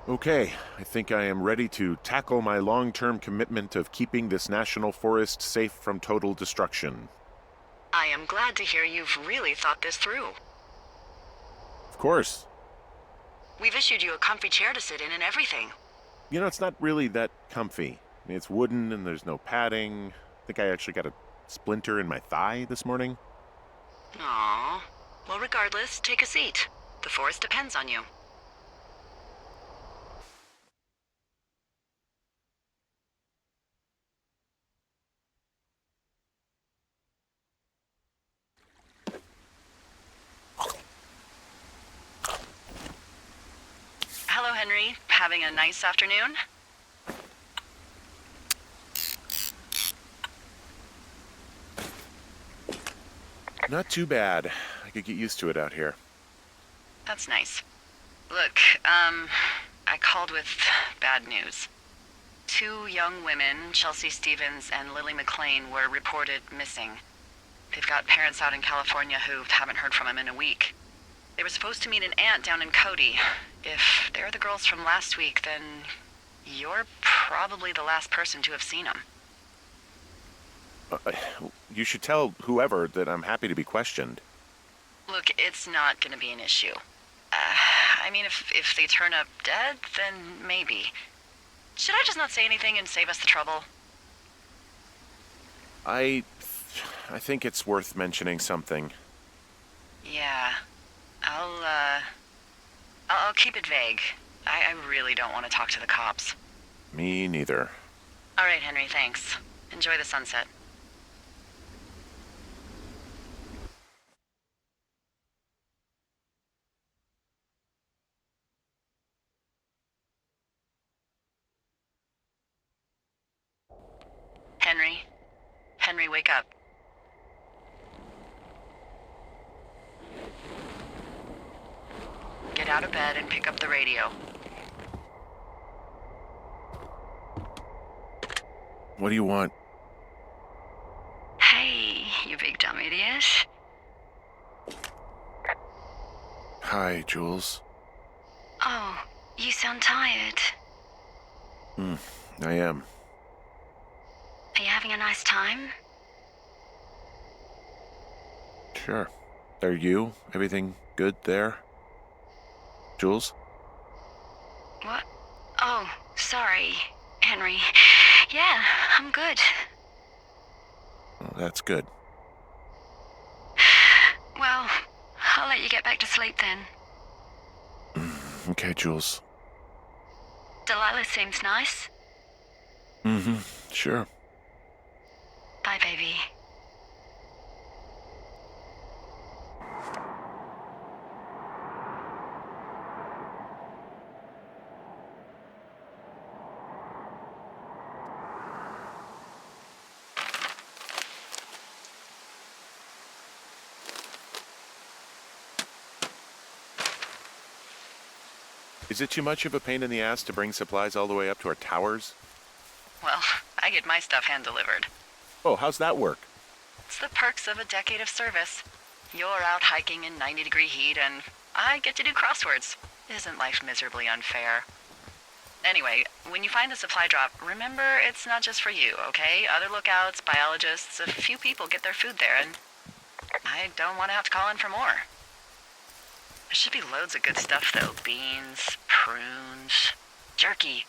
Okay, I think I am ready to tackle my long-term commitment of keeping this national forest safe from total destruction. I am glad to hear you've really thought this through. Of course. We've issued you a comfy chair to sit in and everything. You know, it's not really that comfy. I mean, it's wooden and there's no padding. I think I actually got a splinter in my thigh this morning. Aww. Well, regardless, take a seat. The forest depends on you. Hello, Henry. Having a nice afternoon? Not too bad. I could get used to it out here. That's nice. Look, I called with bad news. 2 young women, Chelsea Stevens and Lily McLean, were reported missing. They've got parents out in California who haven't heard from them in a week. They were supposed to meet an aunt down in Cody. If they're the girls from last week, then you're probably the last person to have seen them. You should tell whoever that I'm happy to be questioned. Look, it's not gonna be an issue. I mean, if they turn up dead, then maybe. Should I just not say anything and save us the trouble? I think it's worth mentioning something. Yeah. I'll keep it vague. I really don't want to talk to the cops. Me neither. All right, Henry, thanks. Enjoy the sunset. Henry? Henry, wake up. Get out of bed and pick up the radio. What do you want? Hey, you big dumb idiot. Hi, Jules. Oh, you sound tired. I am. Are you having a nice time? Sure. Are you? Everything good there? Jules? What? Oh, sorry, Henry. Yeah, I'm good. Well, that's good. Well, I'll let you get back to sleep then. Okay, Jules. Delilah seems nice. Sure. Bye, baby. Is it too much of a pain in the ass to bring supplies all the way up to our towers? Well, I get my stuff hand-delivered. Oh, how's that work? It's the perks of a decade of service. You're out hiking in 90-degree heat, and I get to do crosswords. Isn't life miserably unfair? Anyway, when you find the supply drop, remember it's not just for you, okay? Other lookouts, biologists, a few people get their food there, and I don't want to have to call in for more. There should be loads of good stuff, though. Beans, prunes, jerky.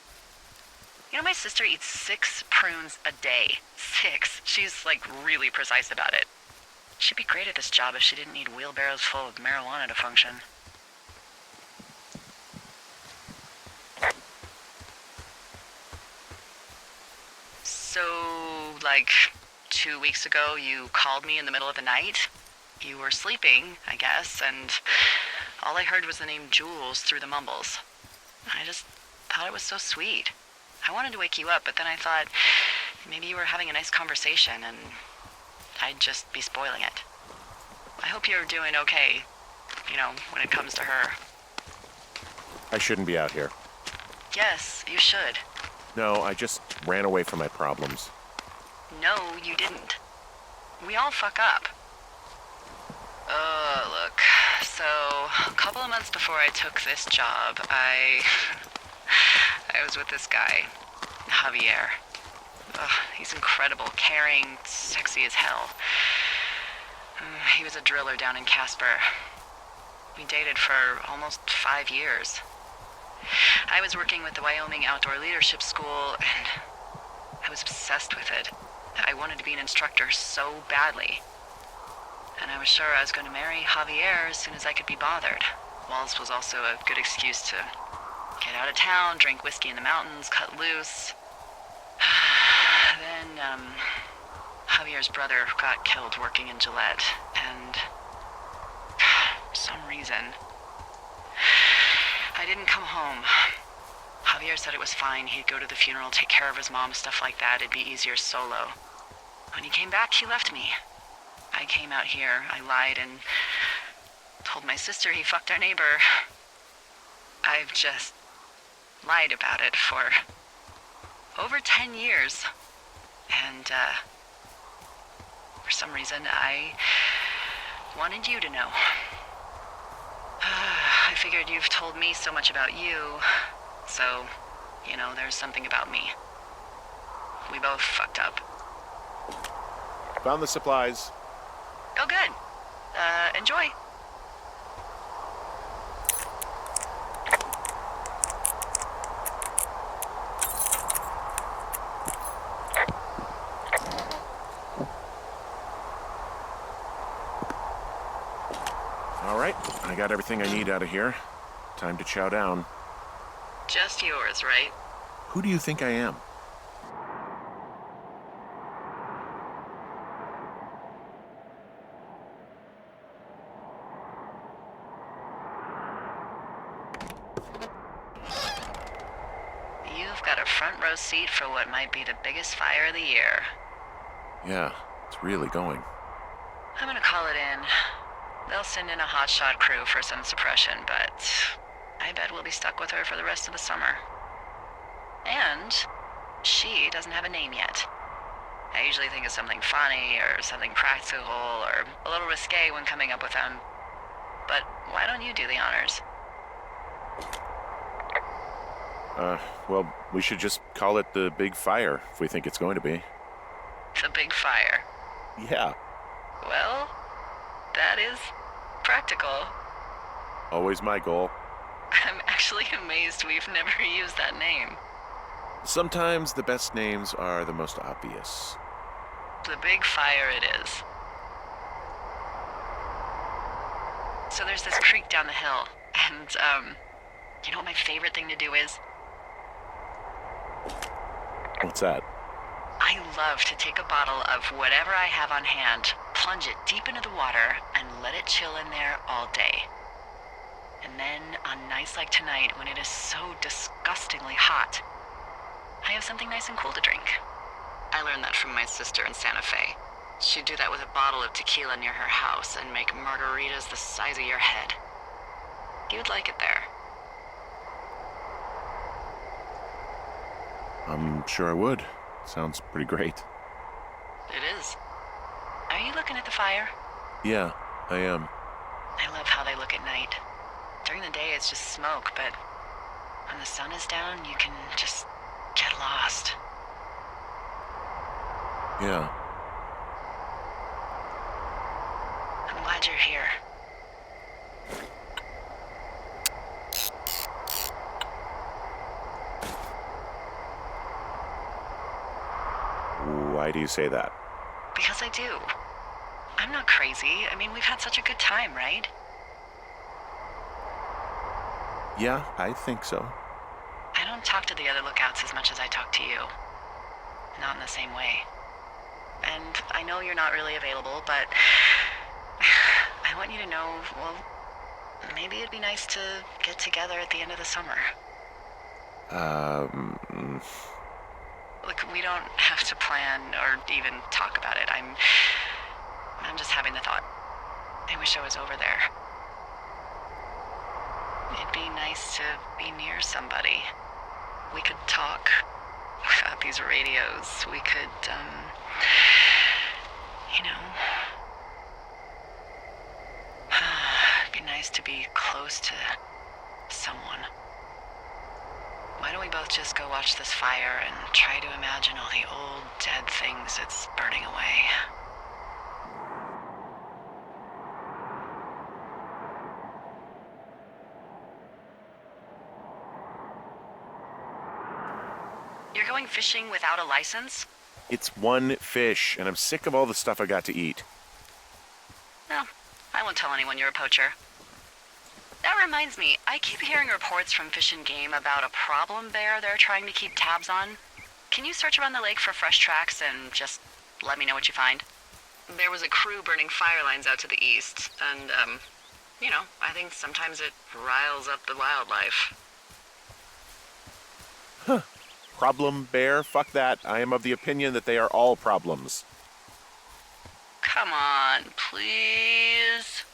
You know, my sister eats 6 prunes a day. 6. She's, like, really precise about it. She'd be great at this job if she didn't need wheelbarrows full of marijuana to function. So, like, 2 weeks ago, you called me in the middle of the night? You were sleeping, I guess, and all I heard was the name Jules through the mumbles. I just thought it was so sweet. I wanted to wake you up, but then I thought maybe you were having a nice conversation and I'd just be spoiling it. I hope you're doing okay, you know, when it comes to her. I shouldn't be out here. Yes, you should. No, I just ran away from my problems. No, you didn't. We all fuck up. Look, so a couple of months before I took this job, I I was with this guy, Javier. Ugh, he's incredible, caring, sexy as hell. He was a driller down in Casper. We dated for almost 5 years. I was working with the Wyoming Outdoor Leadership School, and I was obsessed with it. I wanted to be an instructor so badly. And I was sure I was going to marry Javier as soon as I could be bothered. Walls was also a good excuse to get out of town, drink whiskey in the mountains, cut loose. Then, Javier's brother got killed working in Gillette, and for some reason, I didn't come home. Javier said it was fine. He'd go to the funeral, take care of his mom, stuff like that. It'd be easier solo. When he came back, he left me. I came out here. I lied and told my sister he fucked our neighbor. I've just lied about it for over 10 years. And, for some reason, I wanted you to know. I figured you've told me so much about you, so, there's something about me. We both fucked up. Found the supplies. Oh, good. Enjoy. All right, I got everything I need out of here. Time to chow down. Just yours, right? Who do you think I am? You've got a front row seat for what might be the biggest fire of the year. Yeah, it's really going. I'm gonna call it in. They'll send in a hotshot crew for some suppression, but I bet we'll be stuck with her for the rest of the summer. And she doesn't have a name yet. I usually think of something funny or something practical or a little risque when coming up with them. But why don't you do the honors? Well, we should just call it the Big Fire if we think it's going to be. The Big Fire. Yeah, Well, that is practical. always my goal. I'm actually amazed we've never used that name. Sometimes the best names are the most obvious. The Big Fire it is. So there's this creek down the hill, and, you know what my favorite thing to do is? What's that? I love to take a bottle of whatever I have on hand, plunge it deep into the water, and let it chill in there all day. And then, on nights like tonight, when it is so disgustingly hot, I have something nice and cool to drink. I learned that from my sister in Santa Fe. She'd do that with a bottle of tequila near her house and make margaritas the size of your head. You'd like it there. I'm sure I would. Sounds pretty great. It is. Are you looking at the fire? Yeah, I am. I love how they look at night. During the day, it's just smoke, but when the sun is down, you can just get lost. Yeah. I'm glad you're here. Why do you say that? Because I do. I'm not crazy. I mean, we've had such a good time, right? Yeah, I think so. I don't talk to the other lookouts as much as I talk to you. Not in the same way. And I know you're not really available, but I want you to know, well, maybe it'd be nice to get together at the end of the summer. Look, we don't have to plan or even talk about it. I'm just having the thought. I wish I was over there. It'd be nice to be near somebody. We could talk without these radios. We could, you know. It'd be nice to be close to someone. why don't we both just go watch this fire and try to imagine all the old, dead things it's burning away? You're going fishing without a license? It's one fish, and I'm sick of all the stuff I got to eat. Well, I won't tell anyone you're a poacher. That reminds me, I keep hearing reports from Fish and Game about a problem bear they're trying to keep tabs on. Can you search around the lake for fresh tracks and just let me know what you find? There was a crew burning fire lines out to the east, and, I think sometimes it riles up the wildlife. Huh. Problem bear? Fuck that. I am of the opinion that they are all problems. Come on, please.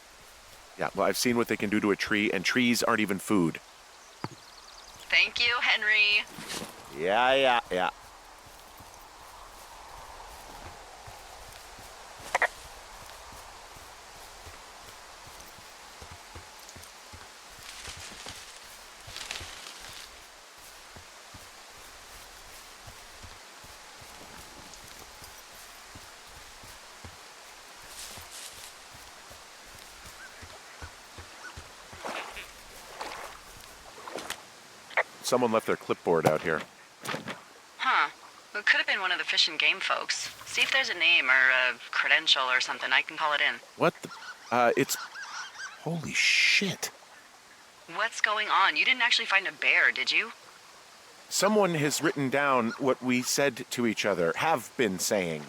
Yeah, well, I've seen what they can do to a tree, and trees aren't even food. Thank you, Henry. Yeah. Someone left their clipboard out here. Huh. It could have been one of the Fish and Game folks. See if there's a name or a credential or something. I can call it in. What the? It's... Holy shit. What's going on? You didn't actually find a bear, did you? Someone has written down what we said to each other, have been saying.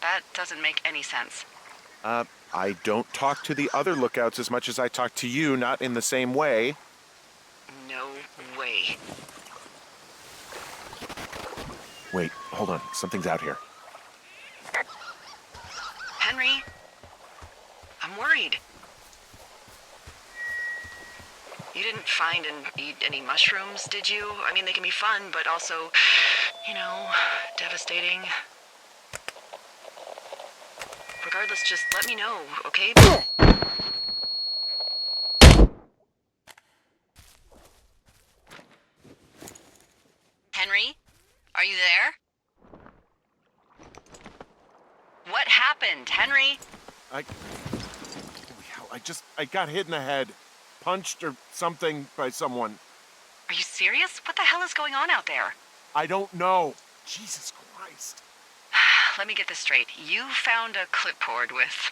That doesn't make any sense. I don't talk to the other lookouts as much as I talk to you, not in the same way. No way. Wait, hold on. Something's out here. Henry? I'm worried. You didn't find and eat any mushrooms, did you? I mean, they can be fun, but also, devastating. Regardless, just let me know, okay? Henry? Are you there? What happened, Henry? Holy hell, I got hit in the head. Punched or something by someone. Are you serious? What the hell is going on out there? I don't know. Jesus Christ. Let me get this straight. You found a clipboard with,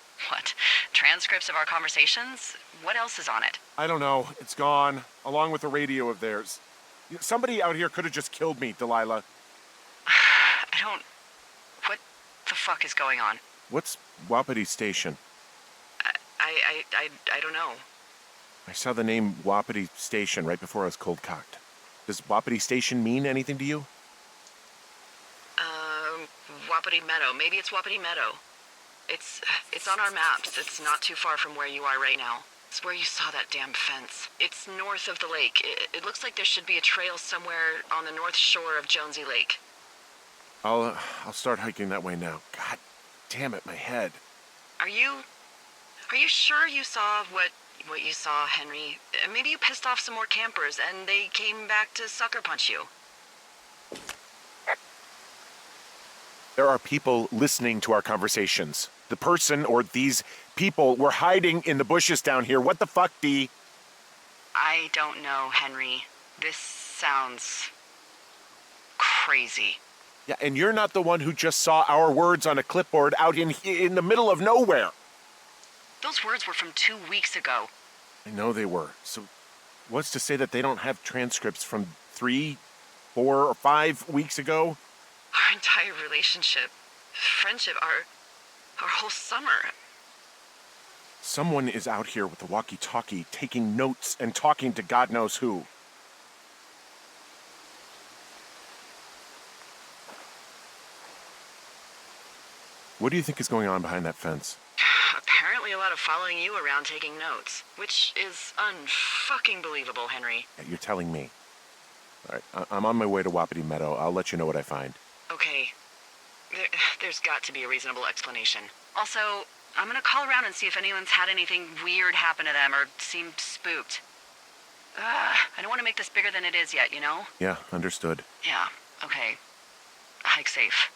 transcripts of our conversations? What else is on it? I don't know. It's gone, along with the radio of theirs. Somebody out here could have just killed me, Delilah. What the fuck is going on? What's Wapiti Station? I don't know. I saw the name Wapiti Station right before I was cold-cocked. Does Wapiti Station mean anything to you? Wapiti Meadow. Maybe it's Wapiti Meadow. It's on our maps. It's not too far from where you are right now. It's where you saw that damn fence. It's north of the lake. It looks like there should be a trail somewhere on the north shore of Jonesy Lake. I'll start hiking that way now. God damn it, my head. Are you sure you saw what you saw, Henry? Maybe you pissed off some more campers and they came back to sucker punch you. There are people listening to our conversations. The person or these people were hiding in the bushes down here. What the fuck, Dee? I don't know, Henry. This sounds crazy. Yeah, and you're not the one who just saw our words on a clipboard out in the middle of nowhere. Those words were from 2 weeks ago. I know they were. So what's to say that they don't have transcripts from 3, 4, or 5 weeks ago? Our entire relationship, friendship, our whole summer. Someone is out here with a walkie-talkie taking notes and talking to God knows who. What do you think is going on behind that fence? Apparently a lot of following you around taking notes, which is unfucking believable, Henry. Yeah, you're telling me. All right, I'm on my way to Wapiti Meadow. I'll let you know what I find. Okay. There's got to be a reasonable explanation. Also, I'm gonna call around and see if anyone's had anything weird happen to them or seemed spooked. I don't want to make this bigger than it is yet, you know? Yeah, understood. Yeah, okay. Hike safe.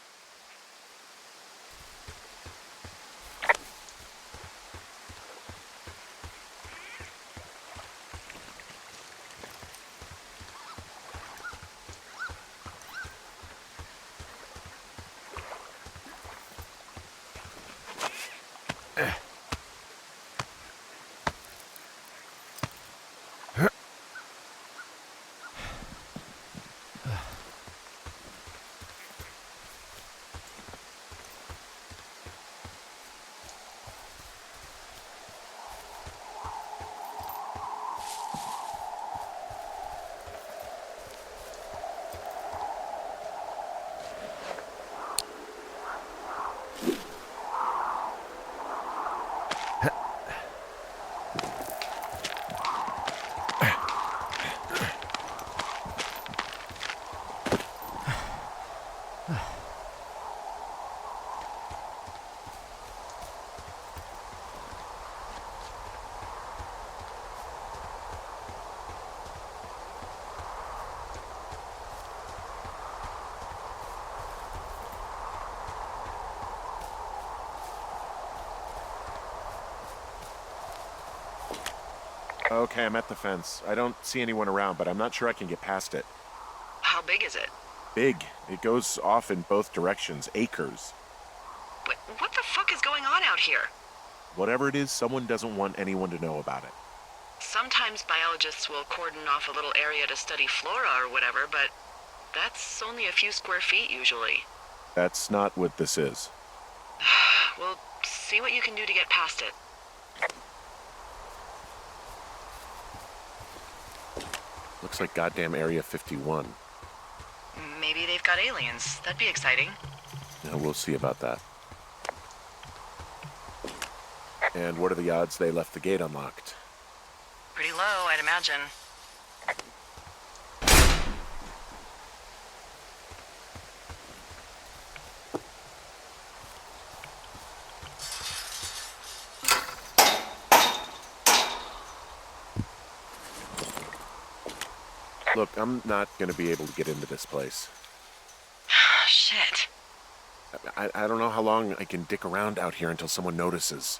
Okay, I'm at the fence. I don't see anyone around, but I'm not sure I can get past it. How big is it? Big. It goes off in both directions. Acres. What the fuck is going on out here? Whatever it is, someone doesn't want anyone to know about it. Sometimes biologists will cordon off a little area to study flora or whatever, but that's only a few square feet usually. That's not what this is. Well, see what you can do to get past it. Looks like goddamn Area 51. Maybe they've got aliens. That'd be exciting. Yeah, we'll see about that. And what are the odds they left the gate unlocked? Pretty low, I'd imagine. Look, I'm not gonna be able to get into this place. Shit. I don't know how long I can dick around out here until someone notices.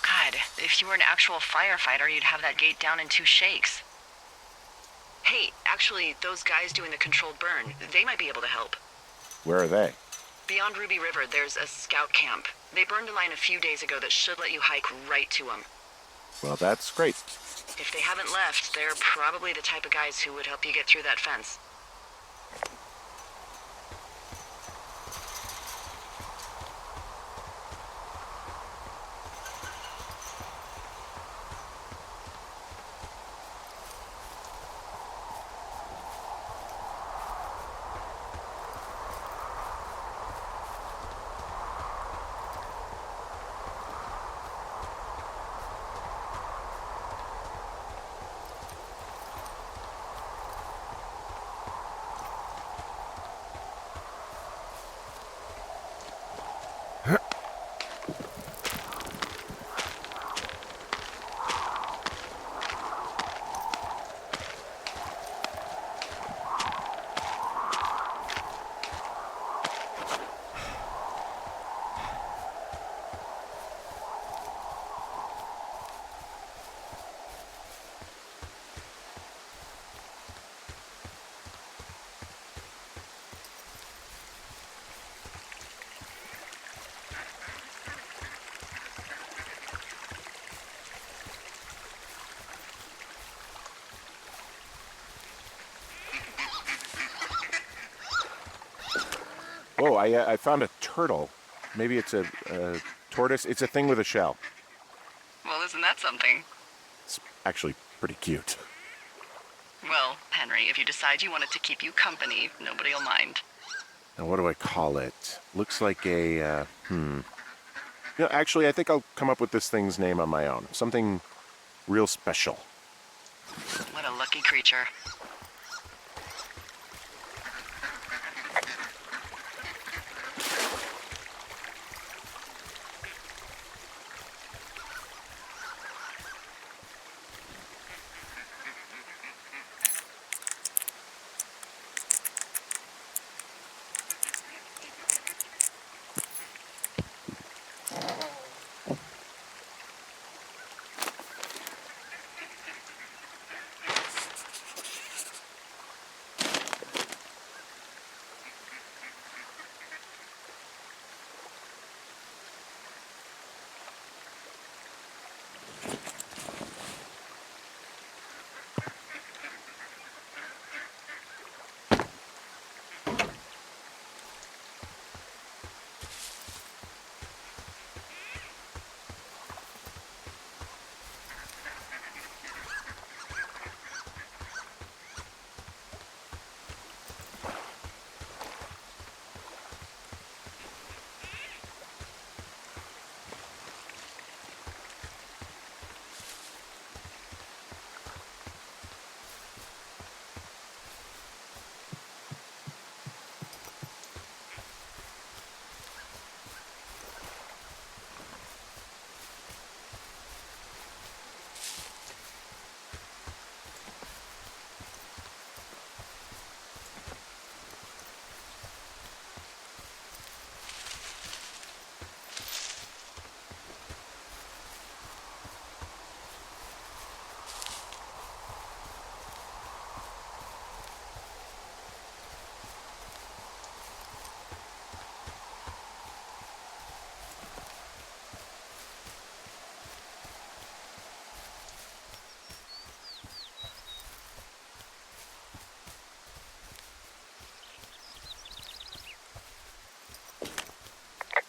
God, if you were an actual firefighter, you'd have that gate down in 2 shakes. Hey, actually, those guys doing the controlled burn, they might be able to help. Where are they? Beyond Ruby River, there's a scout camp. They burned a line a few days ago that should let you hike right to them. Well, that's great. If they haven't left, they're probably the type of guys who would help you get through that fence. Whoa, I found a turtle. Maybe it's a tortoise. It's a thing with a shell. Well, isn't that something? It's actually pretty cute. Well, Henry, if you decide you want it to keep you company, nobody will mind. Now, what do I call it? Looks like a, You know, actually, I think I'll come up with this thing's name on my own. Something real special. What a lucky creature.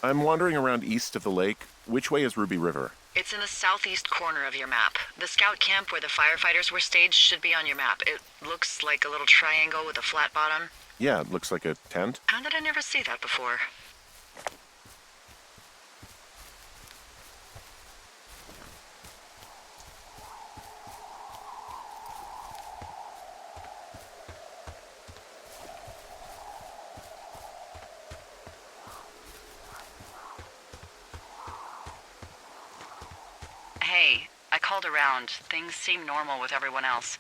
I'm wandering around east of the lake. Which way is Ruby River? It's in the southeast corner of your map. The scout camp where the firefighters were staged should be on your map. It looks like a little triangle with a flat bottom. Yeah, it looks like a tent. How did I never see that before? Hey, I called around. Things seem normal with everyone else.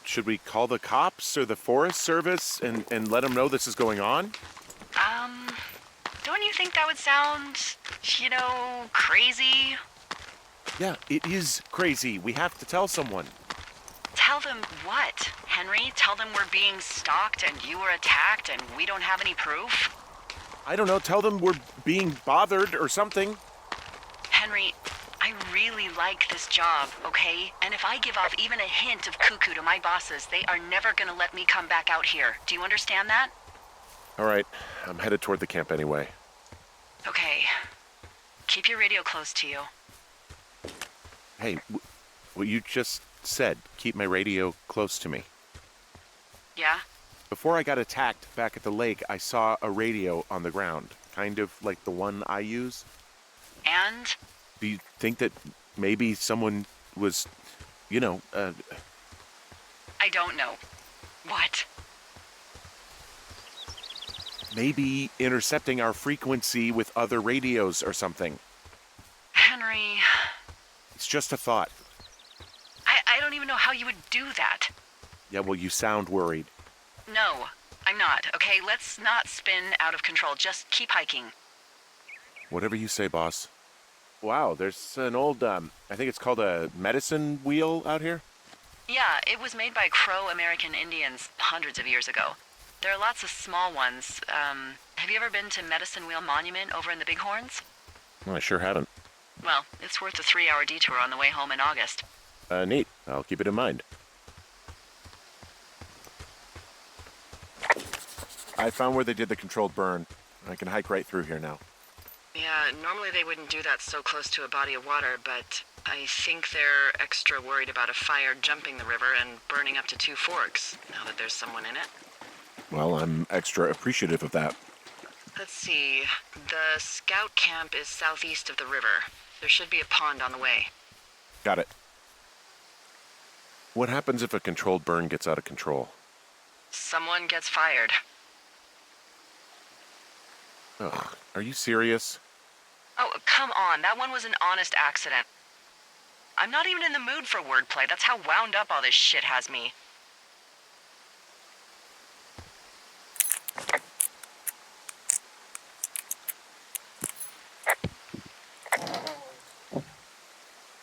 Should we call the cops or the Forest Service and let them know this is going on? Don't you think that would sound, crazy? Yeah, it is crazy. We have to tell someone. Tell them what, Henry? Tell them we're being stalked and you were attacked and we don't have any proof? I don't know, tell them we're being bothered or something. Henry, I really like this job, okay? And if I give off even a hint of cuckoo to my bosses, they are never gonna let me come back out here. Do you understand that? All right, I'm headed toward the camp anyway. Okay. Keep your radio close to you. Hey, what you just said, keep my radio close to me. Yeah? Before I got attacked back at the lake, I saw a radio on the ground, kind of like the one I use. And? Do you think that maybe someone was, I don't know. What? maybe intercepting our frequency with other radios or something? Henry... It's just a thought. I don't even know how you would do that. Yeah, well, you sound worried. No, I'm not, okay? Let's not spin out of control. Just keep hiking. Whatever you say, boss. Wow, there's an old, I think it's called a medicine wheel out here? Yeah, it was made by Crow American Indians hundreds of years ago. There are lots of small ones. Have you ever been to Medicine Wheel Monument over in the Bighorns? Well, I sure haven't. Well, it's worth a 3-hour detour on the way home in August. Neat. I'll keep it in mind. I found where they did the controlled burn. I can hike right through here now. Yeah, normally they wouldn't do that so close to a body of water, but I think they're extra worried about a fire jumping the river and burning up to 2 forks, now that there's someone in it. Well, I'm extra appreciative of that. Let's see. The scout camp is southeast of the river. There should be a pond on the way. Got it. What happens if a controlled burn gets out of control? Someone gets fired. Ugh, are you serious? Oh, come on. That one was an honest accident. I'm not even in the mood for wordplay. That's how wound up all this shit has me.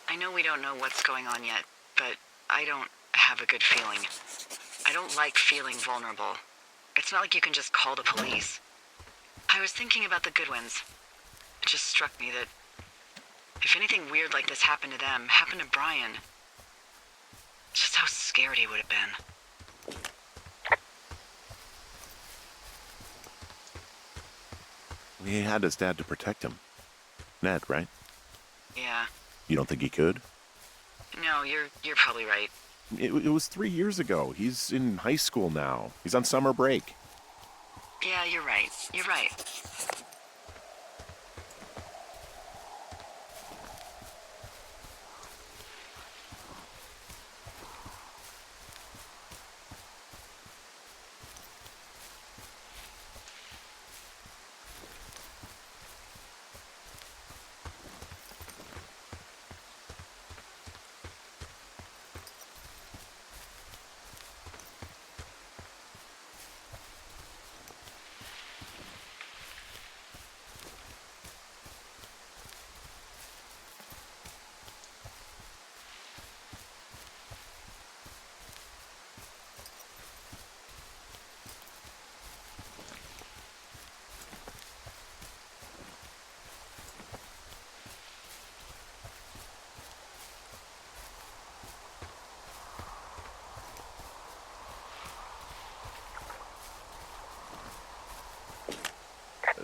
I know we don't know what's going on yet, but I don't have a good feeling. I don't like feeling vulnerable. It's not like you can just call the police. I was thinking about the Goodwins. It just struck me that if anything weird like this happened to them, happened to Brian, just how scared he would have been. He had his dad to protect him. Ned, right? Yeah. You don't think he could? No, you're probably right. It was 3 years ago. He's in high school now. He's on summer break. Yeah, you're right. You're right.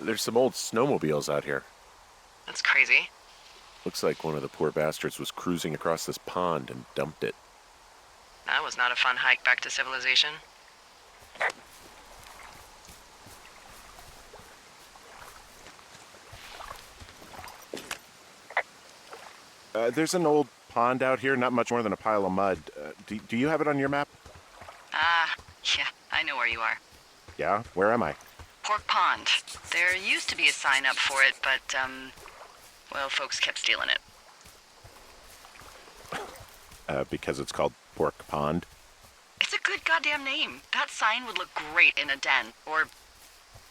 There's some old snowmobiles out here. That's crazy. Looks like one of the poor bastards was cruising across this pond and dumped it. That was not a fun hike back to civilization. There's an old pond out here, not much more than a pile of mud. Do you have it on your map? Yeah, I know where you are. Yeah? Where am I? Pork Pond. There used to be a sign up for it, but, well, folks kept stealing it. Because it's called Pork Pond? It's a good goddamn name. That sign would look great in a den, or,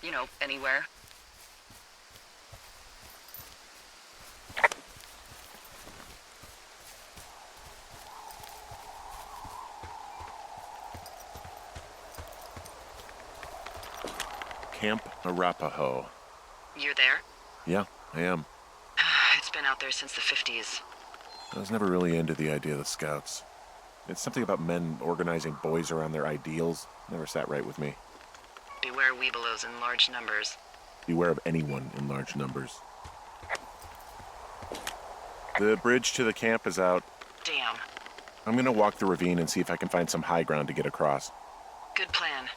you know, anywhere. Camp Arapaho. You're there? Yeah, I am. It's been out there since the 50s. I was never really into the idea of the Scouts. It's something about men organizing boys around their ideals. Never sat right with me. Beware weebelows in large numbers. Beware of anyone in large numbers. The bridge to the camp is out. Damn. I'm gonna walk the ravine and see if I can find some high ground to get across. Good plan.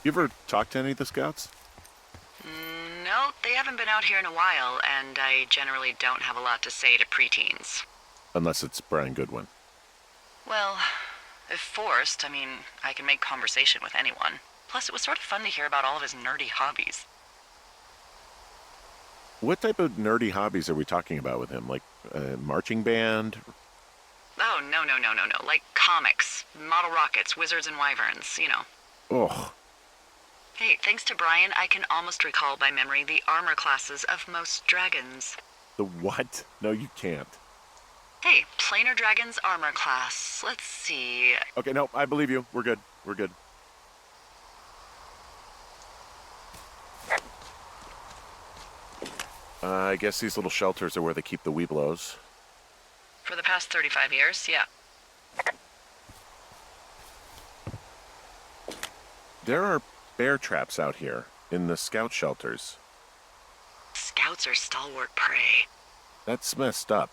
You ever talk to any of the Scouts? No, they haven't been out here in a while, and I generally don't have a lot to say to preteens. Unless it's Brian Goodwin. Well, if forced, I mean, I can make conversation with anyone. Plus, it was sort of fun to hear about all of his nerdy hobbies. What type of nerdy hobbies are we talking about with him? Like marching band? Oh, no. Like comics, model rockets, wizards and wyverns, you know. Ugh. Hey, thanks to Brian, I can almost recall by memory the armor classes of most dragons. The what? No, you can't. Hey, planar dragon's armor class. Let's see. Okay, no, I believe you. We're good. We're good. I guess these little shelters are where they keep the weeblos. For the past 35 years, yeah. There are bear traps out here in the scout shelters. Scouts are stalwart prey. That's messed up.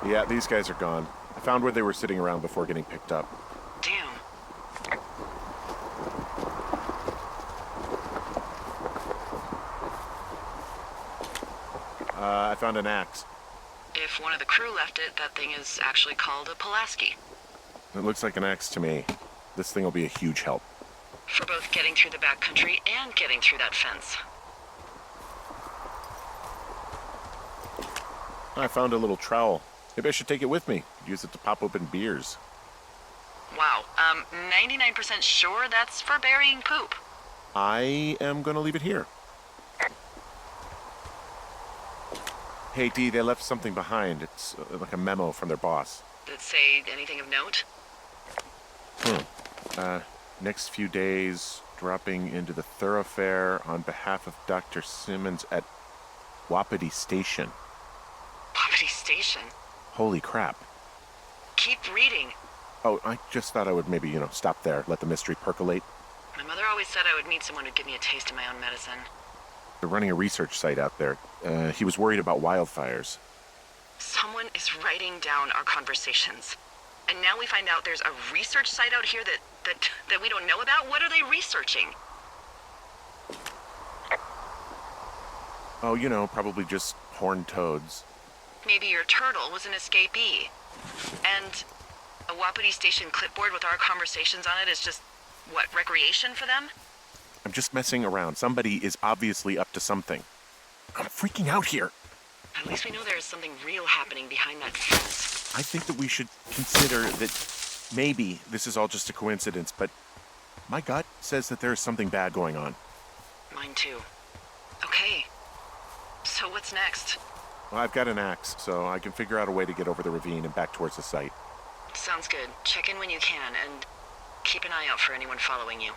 Yeah, these guys are gone. I found where they were sitting around before getting picked up. Damn. I found an axe. If one of the crew left it, that thing is actually called a Pulaski. It looks like an axe to me. This thing will be a huge help. For both getting through the backcountry and getting through that fence. I found a little trowel. Maybe I should take it with me. Use it to pop open beers. Wow, 99% sure that's for burying poop. I am gonna leave it here. Hey, Dee, they left something behind. It's like a memo from their boss. Did it say anything of note? Next few days, dropping into the thoroughfare on behalf of Dr. Simmons at Wapiti Station. Wapiti Station? Holy crap. Keep reading. Oh, I just thought I would maybe, stop there, let the mystery percolate. My mother always said I would meet someone who'd give me a taste of my own medicine. They're running a research site out there. He was worried about wildfires. Someone is writing down our conversations. And now we find out there's a research site out here that we don't know about? What are they researching? Oh, probably just horned toads. maybe your turtle was an escapee. And a Wapiti Station clipboard with our conversations on it is just, what, recreation for them? I'm just messing around. Somebody is obviously up to something. I'm freaking out here. At least we know there is something real happening behind that fence. I think that we should consider that maybe this is all just a coincidence, but my gut says that there is something bad going on. Mine too. Okay. So what's next? Well, I've got an axe, so I can figure out a way to get over the ravine and back towards the site. Sounds good. Check in when you can, and keep an eye out for anyone following you.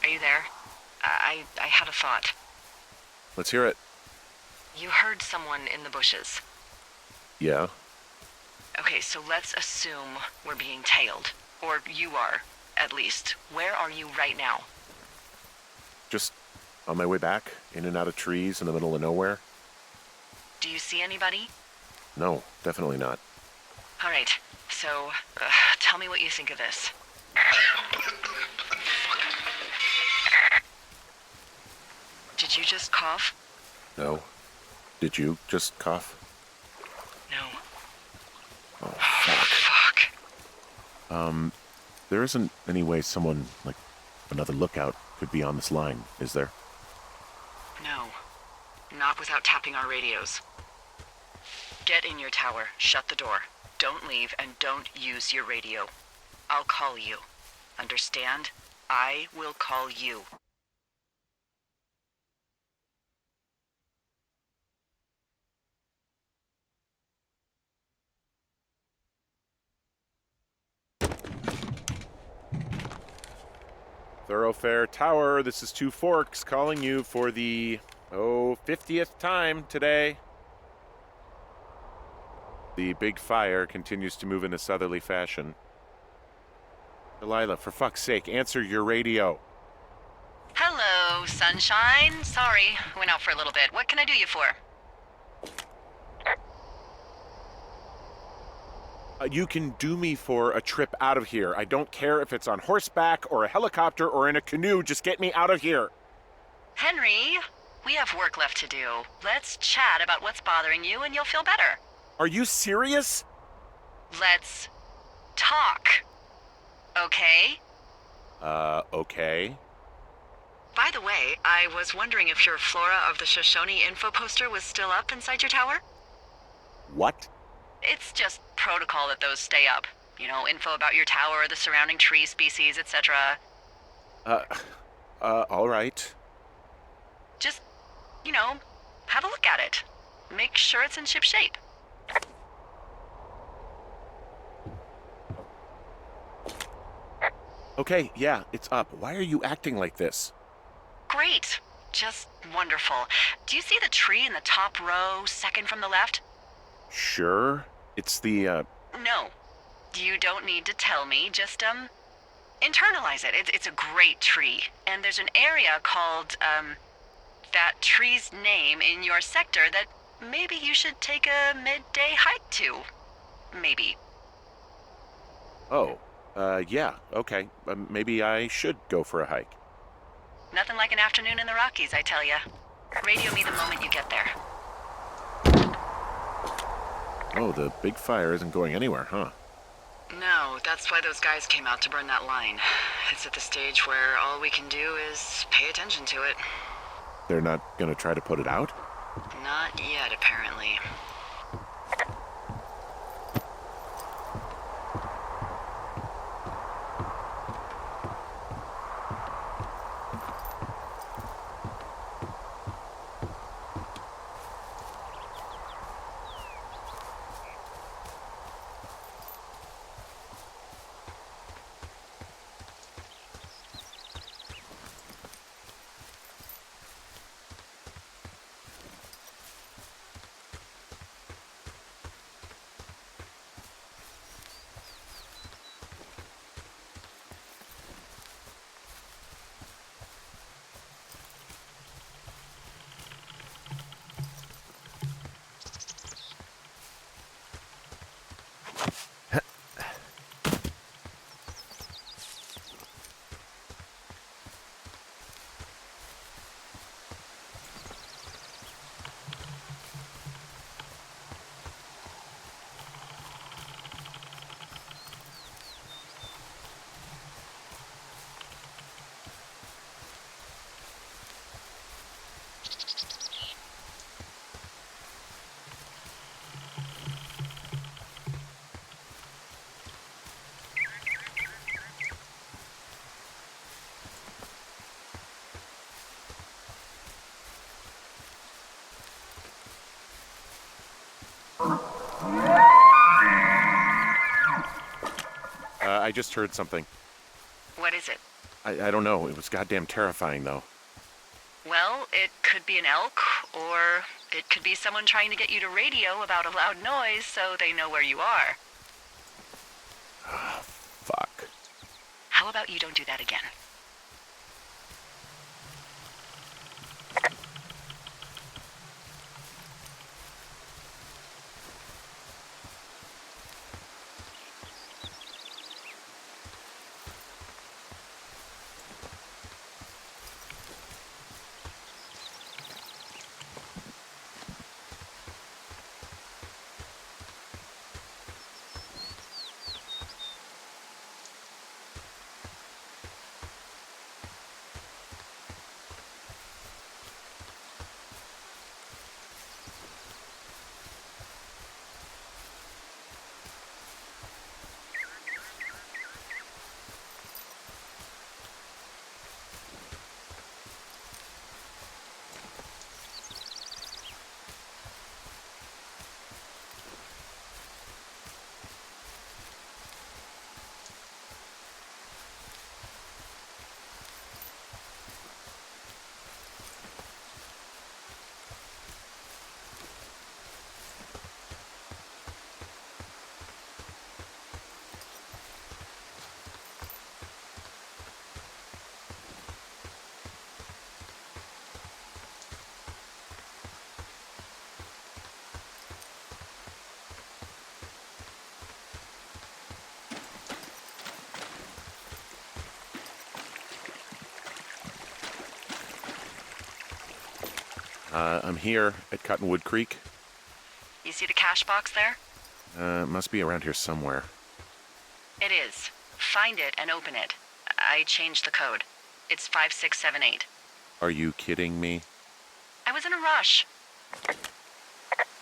Are you there? I had a thought. Let's hear it. You heard someone in the bushes. Yeah? Okay, so let's assume we're being tailed. Or you are, at least. Where are you right now? Just on my way back, in and out of trees in the middle of nowhere? Do you see anybody? No, definitely not. All right, so tell me what you think of this. Did you just cough? No. Did you just cough? No. Oh, fuck. Fuck. There isn't any way someone, like, another lookout could be on this line, is there? No. Not without tapping our radios. Get in your tower, shut the door. Don't leave, and don't use your radio. I'll call you. Understand? I will call you. Thoroughfare Tower, this is Two Forks calling you for the, 50th time today. The big fire continues to move in a southerly fashion. Delilah, for fuck's sake, answer your radio. Hello, sunshine. Sorry, went out for a little bit. What can I do you for? You can do me for a trip out of here. I don't care if it's on horseback or a helicopter or in a canoe. Just get me out of here. Henry, we have work left to do. Let's chat about what's bothering you and you'll feel better. Are you serious? Let's talk. Okay? Okay. By the way, I was wondering if your Flora of the Shoshone info poster was still up inside your tower? What? It's just protocol that those stay up. You know, info about your tower, the surrounding tree species, etc. All right. Just, you know, have a look at it. Make sure it's in ship shape. Okay, yeah, it's up. Why are you acting like this? Great. Just wonderful. Do you see the tree in the top row, second from the left? Sure. It's the, No. You don't need to tell me. Just, internalize it. It's a great tree. And there's an area called, that tree's name in your sector that maybe you should take a midday hike to. Maybe. Oh, yeah, okay. Maybe I should go for a hike. Nothing like an afternoon in the Rockies, I tell ya. Radio me the moment you get there. Oh, the big fire isn't going anywhere, huh? No, that's why those guys came out to burn that line. It's at the stage where all we can do is pay attention to it. They're not gonna try to put it out? Not yet, apparently. I just heard something. What is it? I don't know. It was goddamn terrifying, though. Well, it could be an elk, or it could be someone trying to get you to radio about a loud noise so they know where you are. Fuck. How about you don't do that again? I'm here at Cottonwood Creek. You see the cash box there? It must be around here somewhere. It is. Find it and open it. I changed the code. It's 5678. Are you kidding me? I was in a rush.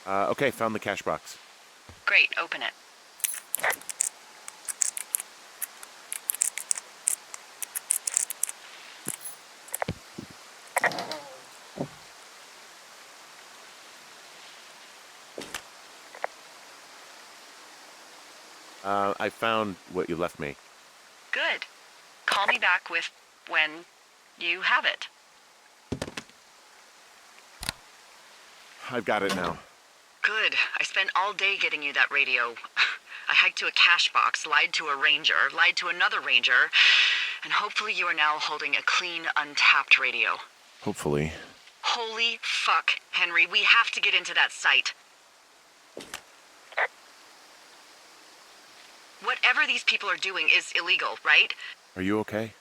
Okay, found the cash box. Great, open it. I found what you left me. Good. Call me back with when you have it. I've got it now. Good. I spent all day getting you that radio. I hiked to a cash box, lied to a ranger, lied to another ranger, and hopefully you are now holding a clean, untapped radio. Hopefully. Holy fuck, Henry. We have to get into that site. Whatever these people are doing is illegal, right? Are you okay?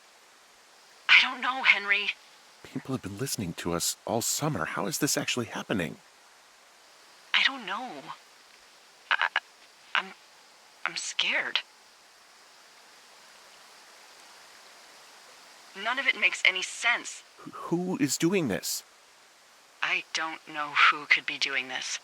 I don't know, Henry. People have been listening to us all summer. How is this actually happening? I don't know. I'm scared. None of it makes any sense. Who is doing this? I don't know who could be doing this.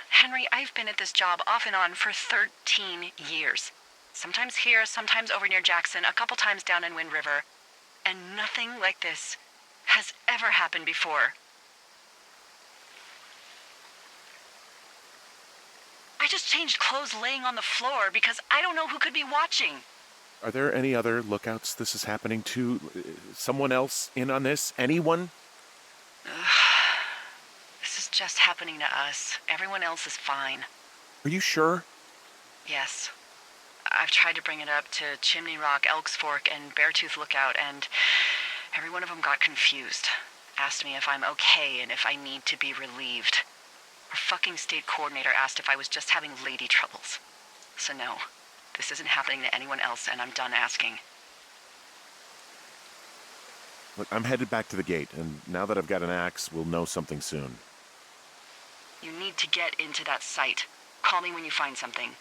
Henry, I've been at this job off and on for 13 years. Sometimes here, sometimes over near Jackson, a couple times down in Wind River. And nothing like this has ever happened before. I just changed clothes laying on the floor because I don't know who could be watching. Are there any other lookouts this is happening to? Someone else in on this? Anyone? This is just happening to us. Everyone else is fine. Are you sure? Yes. I've tried to bring it up to Chimney Rock, Elks Fork, and Beartooth Lookout, and every one of them got confused. Asked me if I'm okay and if I need to be relieved. Our fucking state coordinator asked if I was just having lady troubles. So no, this isn't happening to anyone else, and I'm done asking. Look, I'm headed back to the gate, and now that I've got an axe, we'll know something soon. You need to get into that site. Call me when you find something.